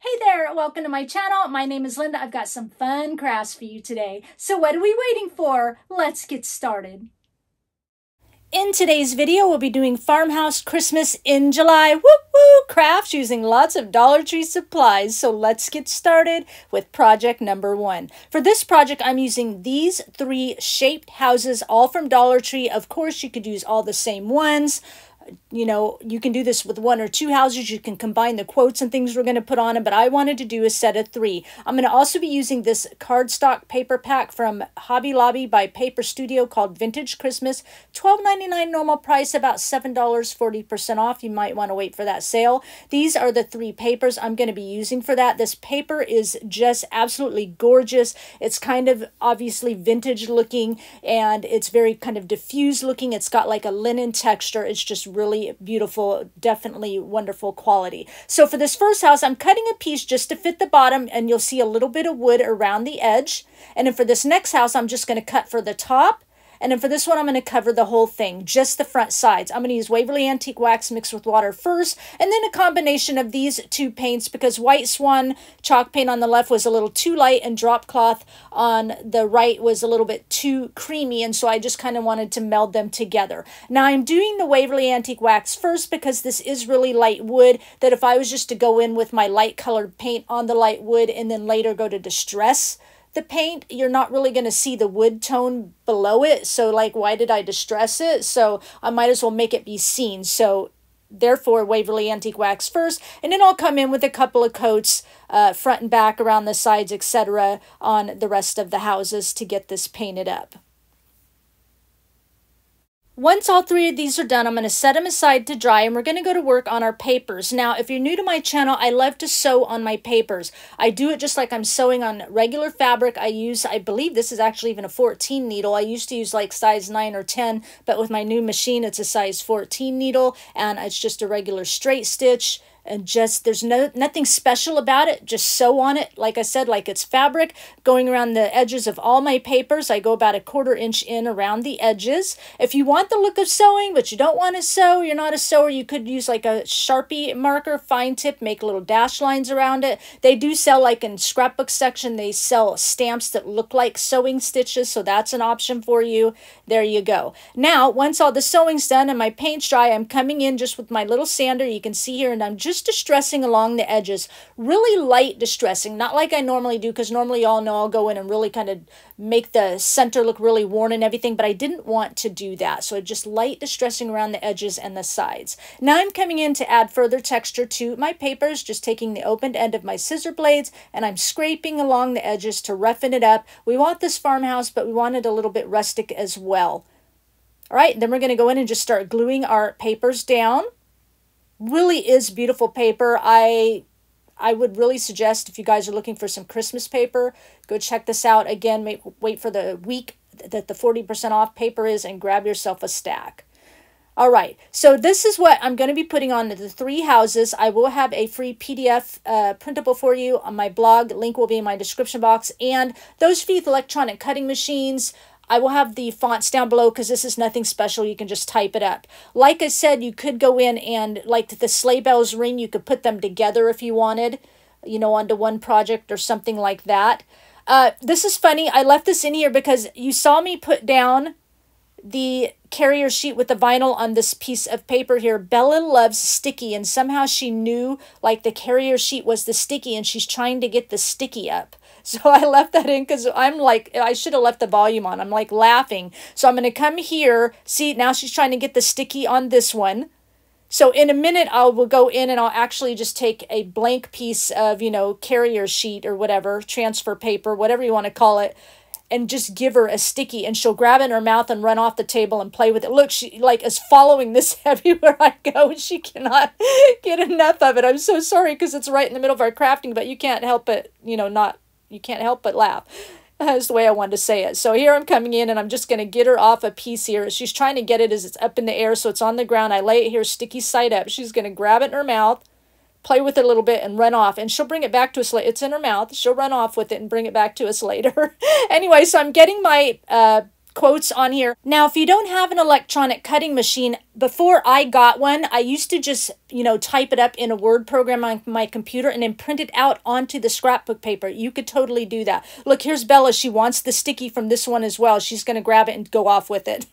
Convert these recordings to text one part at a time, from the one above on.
Hey there, welcome to my channel. My name is Linda. I've got some fun crafts for you today. So what are we waiting for? Let's get started. In today's video, we'll be doing Farmhouse Christmas in July woo crafts using lots of Dollar Tree supplies. So let's get started with project number 1. For this project, I'm using these 3 shaped houses, all from Dollar Tree. Of course, you could use all the same ones. You know, you can do this with 1 or 2 houses. You can combine the quotes and things we're going to put on them, but I wanted to do a set of 3. I'm going to also be using this cardstock paper pack from Hobby Lobby by Paper Studio called Vintage Christmas. $12.99 normal price, about $7, 40% off. You might want to wait for that sale. These are the 3 papers I'm going to be using for that. This paper is just absolutely gorgeous. It's kind of obviously vintage looking, and it's very kind of diffused looking. It's got like a linen texture. It's just really beautiful, definitely wonderful quality. So for this first house, I'm cutting a piece just to fit the bottom, and you'll see a little bit of wood around the edge. And then for this next house, I'm just going to cut for the top. And then for this one, I'm going to cover the whole thing, just the front sides. I'm going to use Waverly Antique Wax mixed with water first, and then a combination of these 2 paints because White Swan chalk paint on the left was a little too light and drop cloth on the right was a little bit too creamy, and so I just kind of wanted to meld them together. Now I'm doing the Waverly Antique Wax first because this is really light wood, that if I was just to go in with my light colored paint on the light wood and then later go to distress the paint, you're not really going to see the wood tone below it. So like, why did I distress it? So I might as well make it be seen. So therefore, Waverly Antique Wax first, and then I'll come in with a couple of coats front and back around the sides, etc. on the rest of the houses to get this painted up. Once all 3 of these are done, I'm going to set them aside to dry, and we're going to go to work on our papers. Now, if you're new to my channel, I love to sew on my papers. I do it just like I'm sewing on regular fabric. I believe this is actually even a 14 needle. I used to use like size 9 or 10, but with my new machine, it's a size 14 needle, and it's just a regular straight stitch. And just, there's nothing special about it. Just sew on it, like I said, like it's fabric. Going around the edges of all my papers, I go about a 1/4 inch in around the edges. If you want the look of sewing, but you don't want to sew, you're not a sewer, you could use like a Sharpie marker, fine tip, make little dash lines around it. They do sell, like in scrapbook section, they sell stamps that look like sewing stitches, so that's an option for you. There you go. Now, once all the sewing's done and my paint's dry, I'm coming in just with my little sander, you can see here, and I'm just distressing along the edges, really light distressing, not like I normally do, because normally y'all know I'll go in and really kind of make the center look really worn and everything, but I didn't want to do that, so just light distressing around the edges and the sides. Now I'm coming in to add further texture to my papers, just taking the opened end of my scissor blades, and I'm scraping along the edges to roughen it up. We want this farmhouse, but we want it a little bit rustic as well. All right, then we're going to go in and just start gluing our papers down. Really is beautiful paper. I would really suggest, if you guys are looking for some Christmas paper, go check this out. Again, wait for the week that the 40% off paper is and grab yourself a stack. All right, so this is what I'm going to be putting on the 3 houses. I will have a free PDF printable for you on my blog. The link will be in my description box. And those Feith electronic cutting machines, I will have the fonts down below because this is nothing special. You can just type it up. Like I said, you could go in and, like the sleigh bells ring, you could put them together if you wanted, you know, onto one project or something like that. This is funny. I left this in here because you saw me put down the carrier sheet with the vinyl on this piece of paper here. Bella loves sticky, and somehow she knew like the carrier sheet was the sticky, and she's trying to get the sticky up. So I left that in because I'm like, I should have left the volume on. I'm like laughing. So I'm going to come here. See, now she's trying to get the sticky on this one. So in a minute, will go in and I'll actually just take a blank piece of, you know, carrier sheet or whatever, transfer paper, whatever you want to call it, and just give her a sticky, and she'll grab it in her mouth and run off the table and play with it. Look, she like is following this everywhere I go. She cannot get enough of it. I'm so sorry because it's right in the middle of our crafting, but you can't help it, you know, you can't help but laugh. That's the way I wanted to say it. So here I'm coming in and I'm just going to get her off a piece here. She's trying to get it as it's up in the air, so it's on the ground. I lay it here sticky side up. She's going to grab it in her mouth, play with it a little bit, and run off. And she'll bring it back to us later. It's in her mouth. She'll run off with it and bring it back to us later. Anyway, so I'm getting my quotes on here. Now, if you don't have an electronic cutting machine, before I got one, I used to just, you know, type it up in a Word program on my computer and then print it out onto the scrapbook paper. You could totally do that. Look, here's Bella. She wants the sticky from this one as well. She's going to grab it and go off with it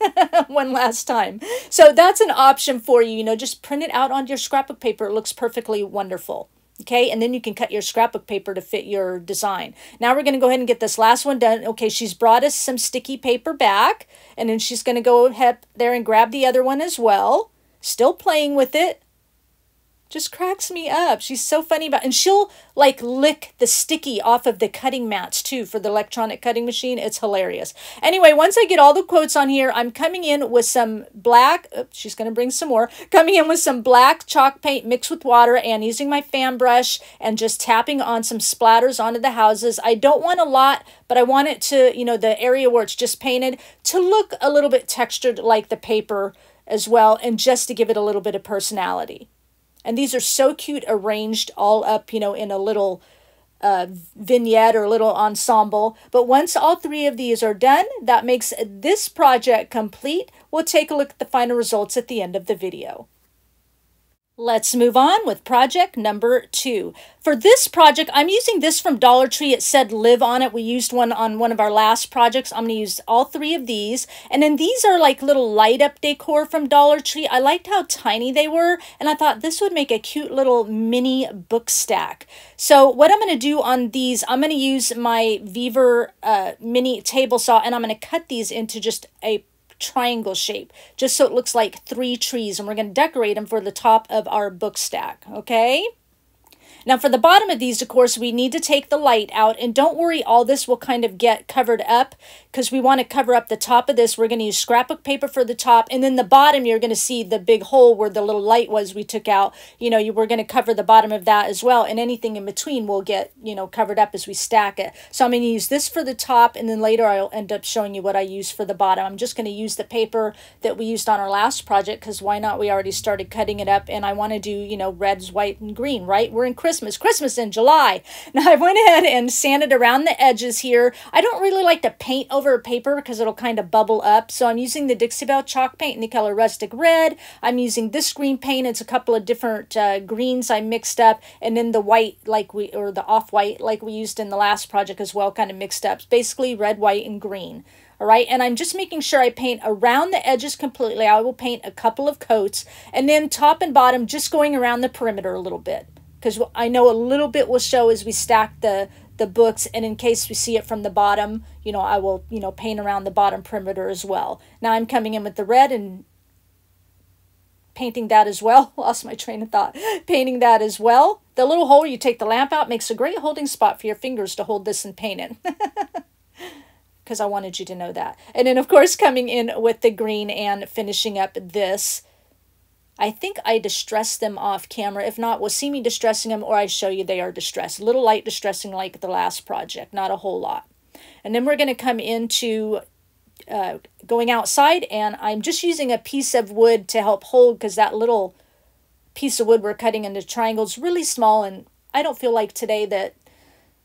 one last time. So that's an option for you. You know, just print it out onto your scrapbook paper. It looks perfectly wonderful. Okay, and then you can cut your scrapbook paper to fit your design. Now we're going to go ahead and get this last one done. Okay, she's brought us some sticky paper back, and then she's going to go ahead there and grab the other one as well. Still playing with it. Just cracks me up. She's so funny about, and she'll like lick the sticky off of the cutting mats too for the electronic cutting machine. It's hilarious. Anyway, once I get all the quotes on here, I'm coming in with some black, oops, she's going to bring some more, coming in with some black chalk paint mixed with water and using my fan brush and just tapping on some splatters onto the houses. I don't want a lot, but I want it to, you know, the area where it's just painted to look a little bit textured like the paper as well, and just to give it a little bit of personality. And these are so cute, arranged all up, you know, in a little vignette or little ensemble. But once all three of these are done, that makes this project complete. We'll take a look at the final results at the end of the video. Let's move on with project number 2. For this project, I'm using this from Dollar Tree. It said live on it. We used one on one of our last projects. I'm going to use all 3 of these. And then these are like little light up decor from Dollar Tree. I liked how tiny they were, and I thought this would make a cute little mini book stack. So what I'm going to do on these, I'm going to use my VEVOR mini table saw, and I'm going to cut these into just a triangle shape, just so it looks like 3 trees, and we're going to decorate them for the top of our book stack. Okay, now for the bottom of these, of course, we need to take the light out, and don't worry, all this will kind of get covered up because we want to cover up the top of this. We're going to use scrapbook paper for the top, and then the bottom, you're going to see the big hole where the little light was we took out. You know, we're going to cover the bottom of that as well, and anything in between will get, you know, covered up as we stack it. So I'm going to use this for the top, and then later I'll end up showing you what I use for the bottom. I'm just going to use the paper that we used on our last project because why not? We already started cutting it up, and I want to do, you know, reds, white, and green, right? We're in Christmas in July. Now I went ahead and sanded around the edges here. I don't really like to paint over a paper because it'll kind of bubble up. So I'm using the Dixie Belle chalk paint in the color Rustic Red. I'm using this green paint. It's a couple of different greens I mixed up, and then the white or the off-white like we used in the last project as well, kind of mixed up. It's basically red, white, and green. All right, and I'm just making sure I paint around the edges completely. I will paint a couple of coats, and then top and bottom just going around the perimeter a little bit, because I know a little bit will show as we stack the books, and in case we see it from the bottom, you know, I will, you know, paint around the bottom perimeter as well. Now I'm coming in with the red and painting that as well. Lost my train of thought. Painting that as well. The little hole, you take the lamp out, makes a great holding spot for your fingers to hold this and paint it. Because I wanted you to know that. And then, of course, coming in with the green and finishing up this. I think I distressed them off camera. If not, we'll see me distressing them, or I show you they are distressed. A little light distressing like the last project, not a whole lot. And then we're going to come into going outside, and I'm just using a piece of wood to help hold, because that little piece of wood we're cutting into triangles really small, and I don't feel like today that,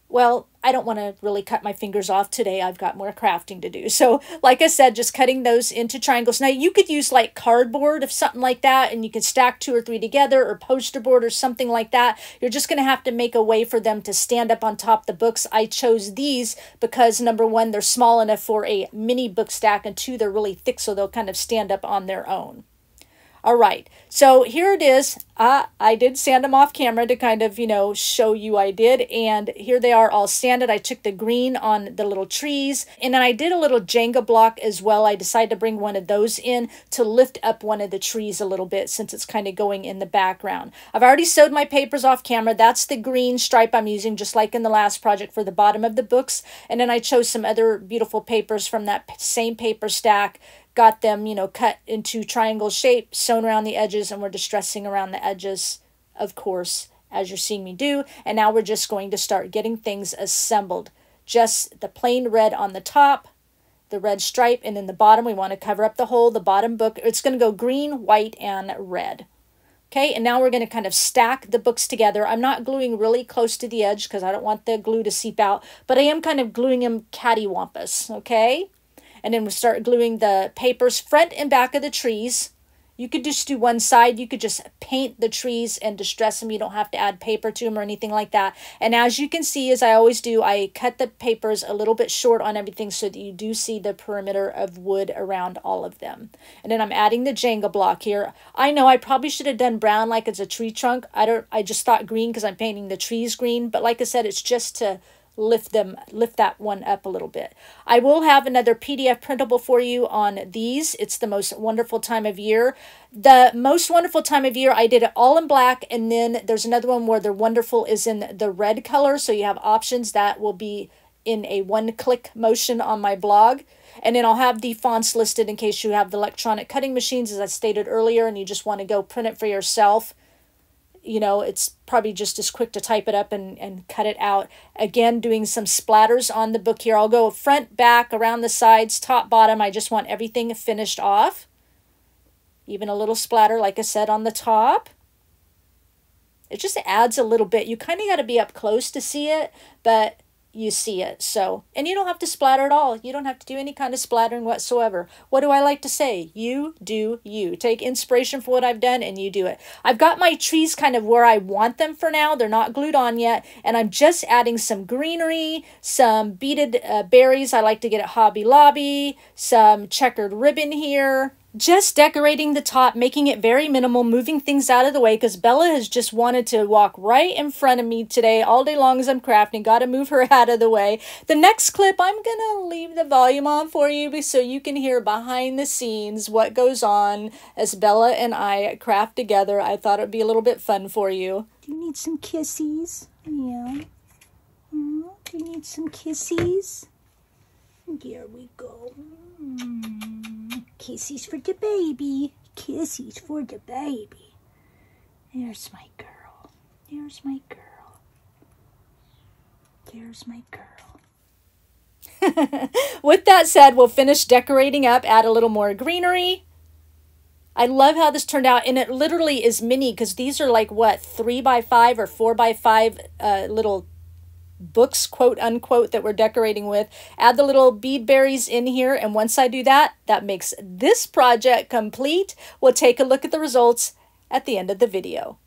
well, I don't want to really cut my fingers off today. I've got more crafting to do. So like I said, just cutting those into triangles. Now you could use like cardboard or something like that, and you could stack 2 or 3 together, or poster board or something like that. You're just going to have to make a way for them to stand up on top of the books. I chose these because number 1, they're small enough for a mini book stack, and 2, they're really thick so they'll kind of stand up on their own. All right, so here it is. I did sand them off camera to kind of, you know, show you I did. And here they are all sanded. I took the green on the little trees. And then I did a little Jenga block as well. I decided to bring one of those in to lift up one of the trees a little bit, since it's kind of going in the background. I've already sewed my papers off camera. That's the green stripe I'm using, just like in the last project, for the bottom of the books. And then I chose some other beautiful papers from that same paper stack. Got them, you know, cut into triangle shape, sewn around the edges, and we're distressing around the edges, of course, as you're seeing me do. And now we're just going to start getting things assembled. Just the plain red on the top, the red stripe, and then the bottom, we want to cover up the whole, the bottom book. It's going to go green, white, and red. Okay, and now we're going to kind of stack the books together. I'm not gluing really close to the edge because I don't want the glue to seep out, but I am kind of gluing them cattywampus, okay? And then we'll start gluing the papers front and back of the trees. You could just do one side. You could just paint the trees and distress them. You don't have to add paper to them or anything like that. And as you can see, as I always do, I cut the papers a little bit short on everything so that you do see the perimeter of wood around all of them. And then I'm adding the Jenga block here. I know I probably should have done brown like it's a tree trunk. I just thought green because I'm painting the trees green. But like I said, it's just to lift that one up a little bit. I will have another PDF printable for you on these. It's the most wonderful time of year. The most wonderful time of year, I did it all in black, and then there's another one where the wonderful is in the red color, so you have options that will be in a one-click motion on my blog. And then I'll have the fonts listed in case you have the electronic cutting machines, as I stated earlier, and you just want to go print it for yourself. You know, it's probably just as quick to type it up and cut it out. Again, doing some splatters on the book here. I'll go front, back, around the sides, top, bottom. I just want everything finished off. Even a little splatter, like I said, on the top. It just adds a little bit. You kind of got to be up close to see it, but you see it. So, and you don't have to splatter at all. You don't have to do any kind of splattering whatsoever. What do I like to say? You do you. Take inspiration for what I've done and you do it. I've got my trees kind of where I want them for now. They're not glued on yet. And I'm just adding some greenery, some beaded berries. I like to get at Hobby Lobby, some checkered ribbon here. Just decorating the top, making it very minimal, moving things out of the way because Bella has just wanted to walk right in front of me today all day long as I'm crafting. Got to move her out of the way. The next clip, I'm going to leave the volume on for you so you can hear behind the scenes what goes on as Bella and I craft together. I thought it would be a little bit fun for you. Do you need some kissies? Yeah. Do you need some kissies? Here we go. Kissies for the baby. Kissies for the baby. There's my girl. There's my girl. There's my girl. With that said, we'll finish decorating up, add a little more greenery. I love how this turned out, and it literally is mini because these are like, what, 3x5 or 4x5 little books, quote unquote, that we're decorating with. Add the little bead berries in here, and once I do that, that makes this project complete. We'll take a look at the results at the end of the video.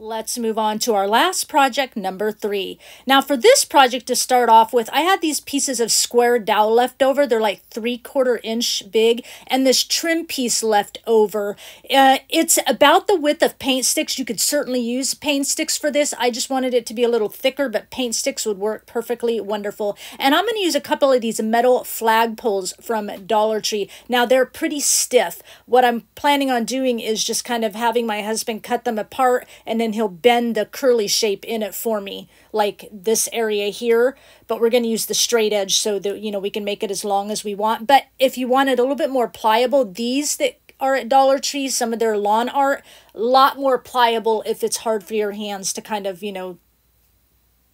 Let's move on to our last project, number 3. Now for this project to start off with, I had these pieces of square dowel left over. They're like 3/4 inch big, and this trim piece left over. It's about the width of paint sticks. You could certainly use paint sticks for this. I just wanted it to be a little thicker, but paint sticks would work perfectly wonderful. And I'm going to use a couple of these metal flagpoles from Dollar Tree. Now they're pretty stiff. What I'm planning on doing is just kind of having my husband cut them apart, and then he'll bend the curly shape in it for me, like this area here. But we're going to use the straight edge so that, you know, we can make it as long as we want. But if you want it a little bit more pliable, these that are at Dollar Tree, some of their lawn art, a lot more pliable if it's hard for your hands to kind of, you know,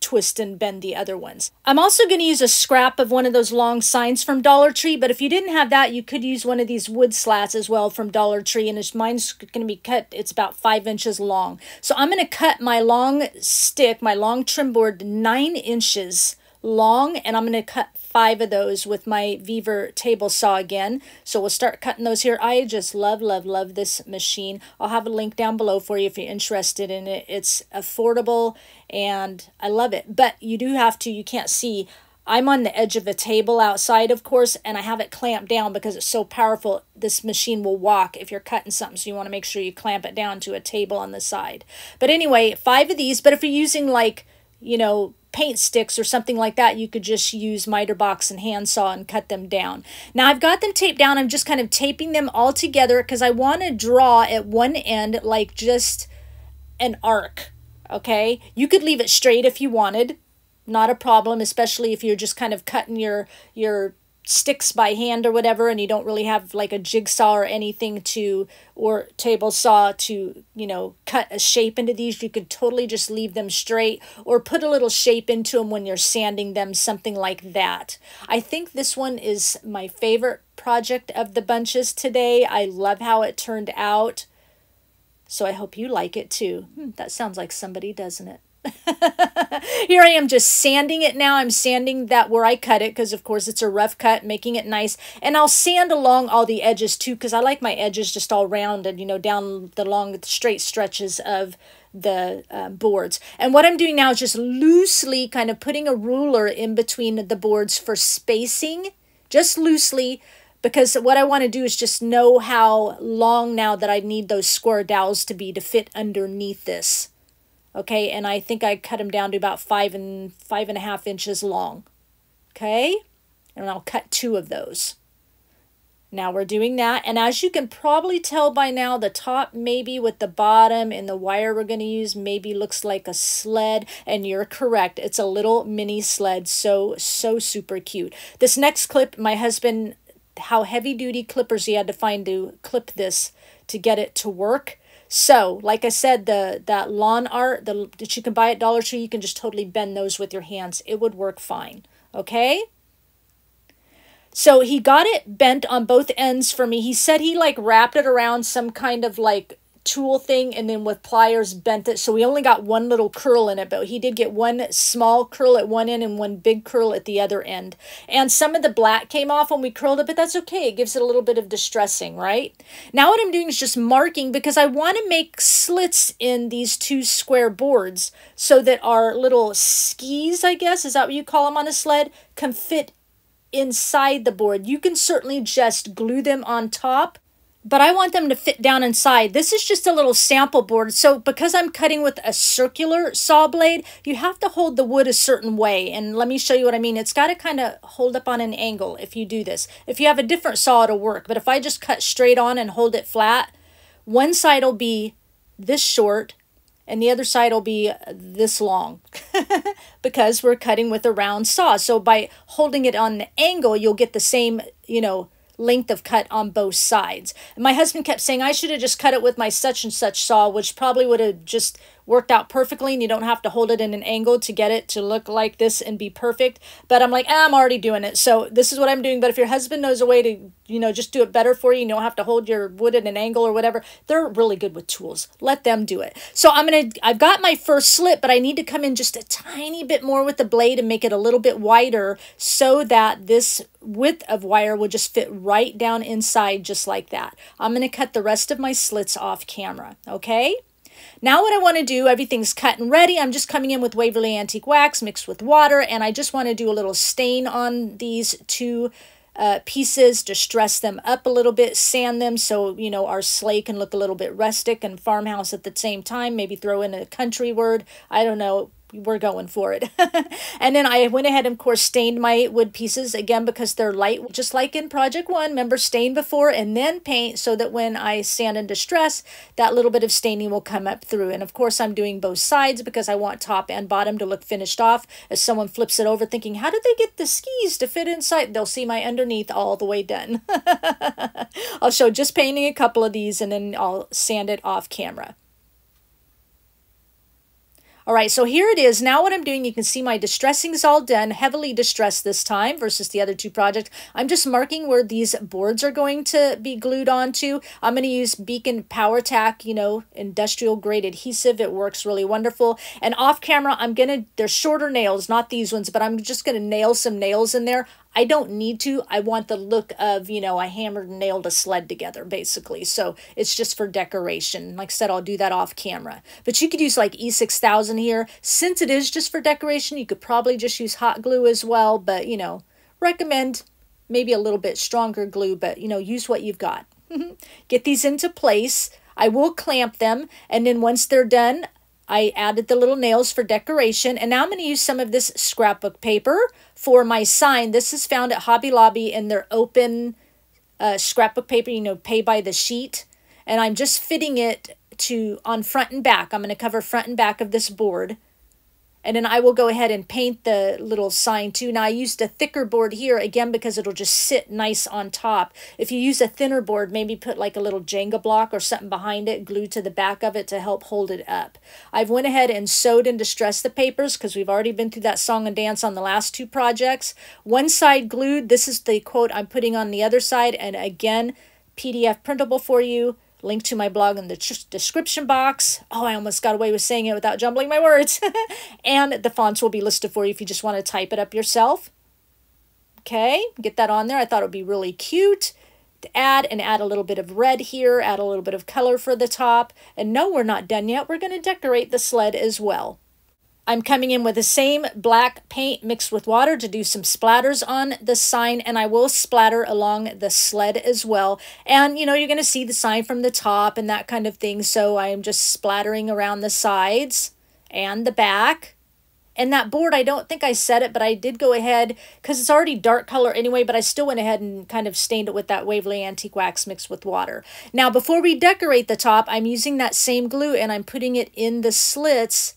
twist and bend the other ones. I'm also going to use a scrap of one of those long signs from Dollar Tree, but if you didn't have that, you could use one of these wood slats as well from Dollar Tree, and mine's going to be cut, it's about 5 inches long. So I'm going to cut my long stick, my long trim board, 9 inches long, and I'm going to cut 5 of those with my VEVOR table saw again. So we'll start cutting those here. I just love, love, love this machine. I'll have a link down below for you if you're interested in it. It's affordable and I love it. But you do have to, you can't see, I'm on the edge of a table outside, of course, and I have it clamped down because it's so powerful. This machine will walk if you're cutting something, so you want to make sure you clamp it down to a table on the side. But anyway, 5 of these. But if you're using, like, you know, paint sticks or something like that, you could just use miter box and handsaw and cut them down. Now I've got them taped down. I'm just kind of taping them all together because I want to draw at one end like just an arc. Okay, you could leave it straight if you wanted, not a problem, especially if you're just kind of cutting your sticks by hand or whatever, and you don't really have like a jigsaw or anything to, or table saw to, you know, cut a shape into these. You could totally just leave them straight or put a little shape into them when you're sanding them, something like that. I think this one is my favorite project of the bunches today. I love how it turned out. So I hope you like it too. That sounds like somebody, doesn't it? Here I am just sanding it now. I'm sanding that where I cut it because, of course, it's a rough cut, making it nice. And I'll sand along all the edges, too, because I like my edges just all rounded, you know, down the long, straight stretches of the boards. And what I'm doing now is just loosely kind of putting a ruler in between the boards for spacing, just loosely, because what I want to do is just know how long now that I need those square dowels to be to fit underneath this. Okay, and I think I cut them down to about 5.5 inches long. Okay, and I'll cut 2 of those. Now we're doing that, and as you can probably tell by now, the top maybe with the bottom and the wire we're going to use maybe looks like a sled, and you're correct. It's a little mini sled, so super cute. This next clip, my husband, how heavy-duty clippers he had to find to clip this to get it to work. So, like I said, that lawn art that you can buy at Dollar Tree, you can just totally bend those with your hands. It would work fine, okay? So he got it bent on both ends for me. He said he like wrapped it around some kind of like tool thing and then with pliers bent it. So we only got one little curl in it, but he did get one small curl at one end and one big curl at the other end. And some of the black came off when we curled it, but that's okay. It gives it a little bit of distressing, right? Now what I'm doing is just marking because I want to make slits in these 2 square boards so that our little skis, I guess, is that what you call them on a sled, can fit inside the board. You can certainly just glue them on top, but I want them to fit down inside. This is just a little sample board. So because I'm cutting with a circular saw blade, you have to hold the wood a certain way. And let me show you what I mean. It's got to kind of hold up on an angle if you do this. If you have a different saw, it'll work. But if I just cut straight on and hold it flat, one side will be this short and the other side will be this long because we're cutting with a round saw. So by holding it on the angle, you'll get the same, you know, length of cut on both sides. And my husband kept saying I should have just cut it with my such and such saw, which probably would have just worked out perfectly and you don't have to hold it in an angle to get it to look like this and be perfect. But I'm like, I'm already doing it. So this is what I'm doing. But if your husband knows a way to, you know, just do it better for you, you don't have to hold your wood at an angle or whatever. They're really good with tools. Let them do it. So I've got my first slit, but I need to come in just a tiny bit more with the blade and make it a little bit wider so that this width of wire will just fit right down inside just like that. I'm going to cut the rest of my slits off camera. Okay. Now what I want to do, everything's cut and ready. I'm just coming in with Waverly Antique Wax mixed with water, and I just want to do a little stain on these 2 pieces to stress them up a little bit, sand them so, you know, our sleigh can look a little bit rustic and farmhouse at the same time. Maybe throw in a country word. I don't know. We're going for it. And then I went ahead and, of course, stained my wood pieces, again, because they're light, just like in Project 1. Remember, stain before and then paint so that when I sand and distress, that little bit of staining will come up through. And, of course, I'm doing both sides because I want top and bottom to look finished off. If someone flips it over thinking, how did they get the skis to fit inside? They'll see my underneath all the way done. I'll show just painting a couple of these and then I'll sand it off camera. All right, so here it is. Now what I'm doing, you can see my distressing is all done, heavily distressed this time versus the other 2 projects. I'm just marking where these boards are going to be glued onto. I'm going to use Beacon Power Tack, you know, industrial grade adhesive. It works really wonderful. And off camera, they're shorter nails, not these ones, but I'm just going to nail some nails in there. I don't need to. I want the look of, you know, I hammered and nailed a sled together, basically. So it's just for decoration. Like I said, I'll do that off camera. But you could use like E6000 here. Since it is just for decoration, you could probably just use hot glue as well. But, you know, recommend maybe a little bit stronger glue, but, you know, use what you've got. Get these into place. I will clamp them. And then once they're done, I added the little nails for decoration, and now I'm going to use some of this scrapbook paper for my sign. This is found at Hobby Lobby in their open scrapbook paper, you know, pay by the sheet. And I'm just fitting it on front and back. I'm going to cover front and back of this board. And then I will go ahead and paint the little sign too. Now I used a thicker board here, again, because it'll just sit nice on top. If you use a thinner board, maybe put like a little Jenga block or something behind it, glued to the back of it to help hold it up. I've went ahead and sewed and distressed the papers because we've already been through that song and dance on the last 2 projects. One side glued. This is the quote I'm putting on the other side. And again, PDF printable for you. Link to my blog in the description box. Oh, I almost got away with saying it without jumbling my words. And the fonts will be listed for you if you just want to type it up yourself. Okay, get that on there. I thought it would be really cute to add a little bit of red here, add a little bit of color for the top. And no, we're not done yet. We're going to decorate the sled as well. I'm coming in with the same black paint mixed with water to do some splatters on the sign, and I will splatter along the sled as well. And, you know, you're going to see the sign from the top and that kind of thing, so I am just splattering around the sides and the back. And that board, I don't think I set it, but I did go ahead, because it's already dark color anyway, but I still went ahead and kind of stained it with that Waverly Antique Wax mixed with water. Now, before we decorate the top, I'm using that same glue, and I'm putting it in the slits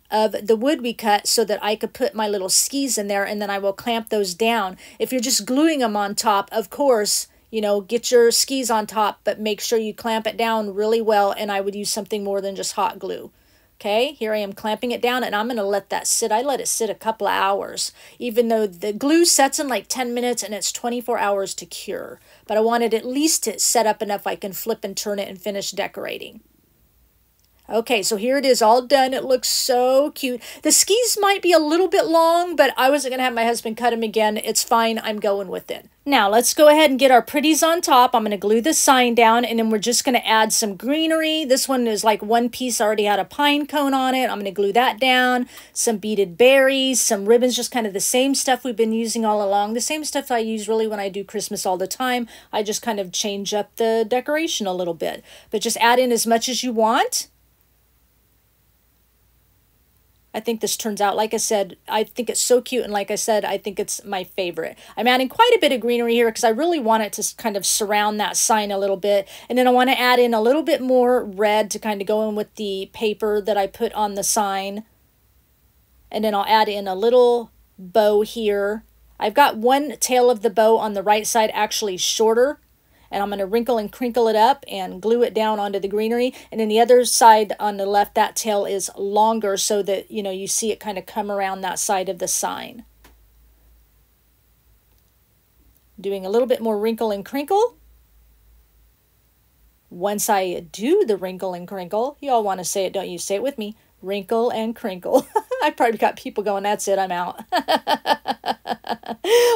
of the wood we cut so that I could put my little skis in there, and then I will clamp those down. If you're just gluing them on top, of course, you know, get your skis on top, but make sure you clamp it down really well, and I would use something more than just hot glue. Okay, here I am clamping it down, and I'm going to let that sit. I let it sit a couple of hours, even though the glue sets in like 10 minutes and it's 24 hours to cure. But I wanted at least to set up enough I can flip and turn it and finish decorating. Okay, so here it is all done. It looks so cute. The skis might be a little bit long, but I wasn't going to have my husband cut them again. It's fine. I'm going with it. Now, let's go ahead and get our pretties on top. I'm going to glue the sign down, and then we're just going to add some greenery. This one is like one piece already had a pine cone on it. I'm going to glue that down. Some beaded berries, some ribbons, just kind of the same stuff we've been using all along. The same stuff I use really when I do Christmas all the time. I just kind of change up the decoration a little bit. But just add in as much as you want. I think this turns out, like I said, I think it's so cute. And like I said, I think it's my favorite. I'm adding quite a bit of greenery here because I really want it to kind of surround that sign a little bit. And then I want to add in a little bit more red to kind of go in with the paper that I put on the sign. And then I'll add in a little bow here. I've got one tail of the bow on the right side actually shorter. And I'm going to wrinkle and crinkle it up and glue it down onto the greenery. And then the other side on the left, that tail is longer so that, you know, you see it kind of come around that side of the sign. Doing a little bit more wrinkle and crinkle. Once I do the wrinkle and crinkle, you all want to say it, don't you? Say it with me. Wrinkle and crinkle. I probably got people going, that's it, I'm out.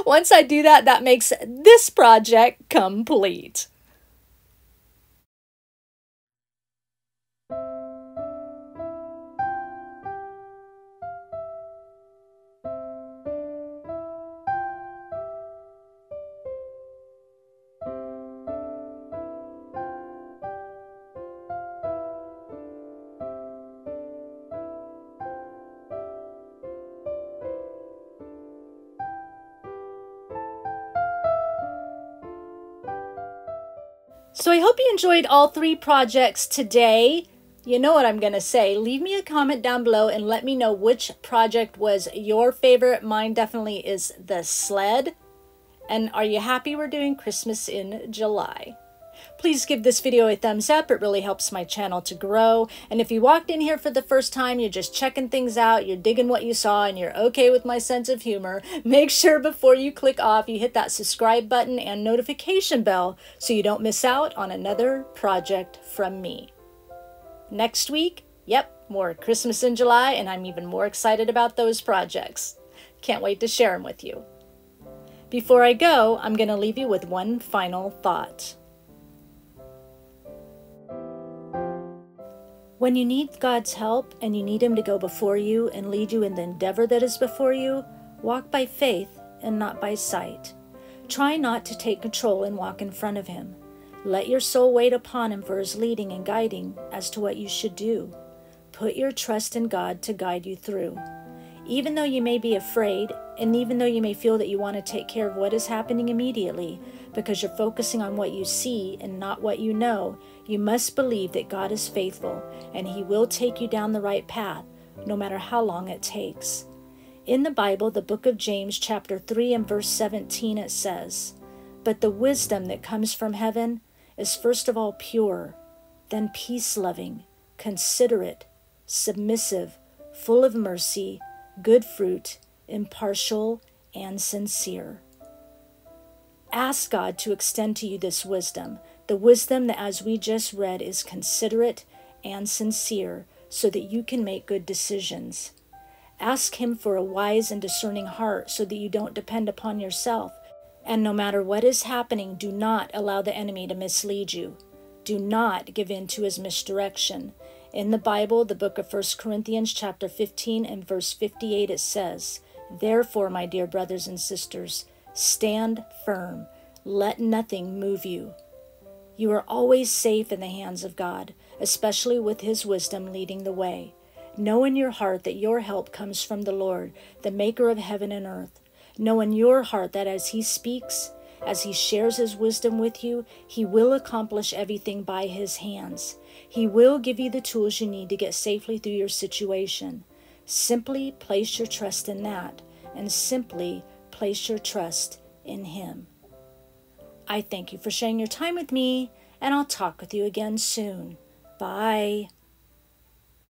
Once I do that, that makes this project complete. So I hope you enjoyed all 3 projects today. You know what I'm going to say. Leave me a comment down below and let me know which project was your favorite. Mine definitely is the sled. And are you happy we're doing Christmas in July? Please give this video a thumbs up. It really helps my channel to grow. And if you walked in here for the first time, you're just checking things out, you're digging what you saw, and you're okay with my sense of humor, make sure before you click off, you hit that subscribe button and notification bell so you don't miss out on another project from me. Next week, yep, more Christmas in July, and I'm even more excited about those projects. Can't wait to share them with you. Before I go, I'm going to leave you with one final thought. When you need God's help and you need Him to go before you and lead you in the endeavor that is before you, walk by faith and not by sight. Try not to take control and walk in front of Him. Let your soul wait upon Him for His leading and guiding as to what you should do. Put your trust in God to guide you through. Even though you may be afraid, and even though you may feel that you want to take care of what is happening immediately, because you're focusing on what you see and not what you know, you must believe that God is faithful and He will take you down the right path, no matter how long it takes. In the Bible, the book of James, chapter 3 and verse 17, it says, "But the wisdom that comes from heaven is first of all pure, then peace-loving, considerate, submissive, full of mercy, good fruit, impartial, and sincere." Ask God to extend to you this wisdom. The wisdom that, as we just read, is considerate and sincere so that you can make good decisions. Ask him for a wise and discerning heart so that you don't depend upon yourself. And no matter what is happening, do not allow the enemy to mislead you. Do not give in to his misdirection. In the Bible, the book of 1 Corinthians chapter 15 and verse 58, it says, "Therefore, my dear brothers and sisters, stand firm. Let nothing move you." You are always safe in the hands of God, especially with his wisdom leading the way. Know in your heart that your help comes from the Lord, the maker of heaven and earth. Know in your heart that as he speaks, as he shares his wisdom with you, he will accomplish everything by his hands. He will give you the tools you need to get safely through your situation. Simply place your trust in that, and simply place your trust in him. I thank you for sharing your time with me, and I'll talk with you again soon. Bye.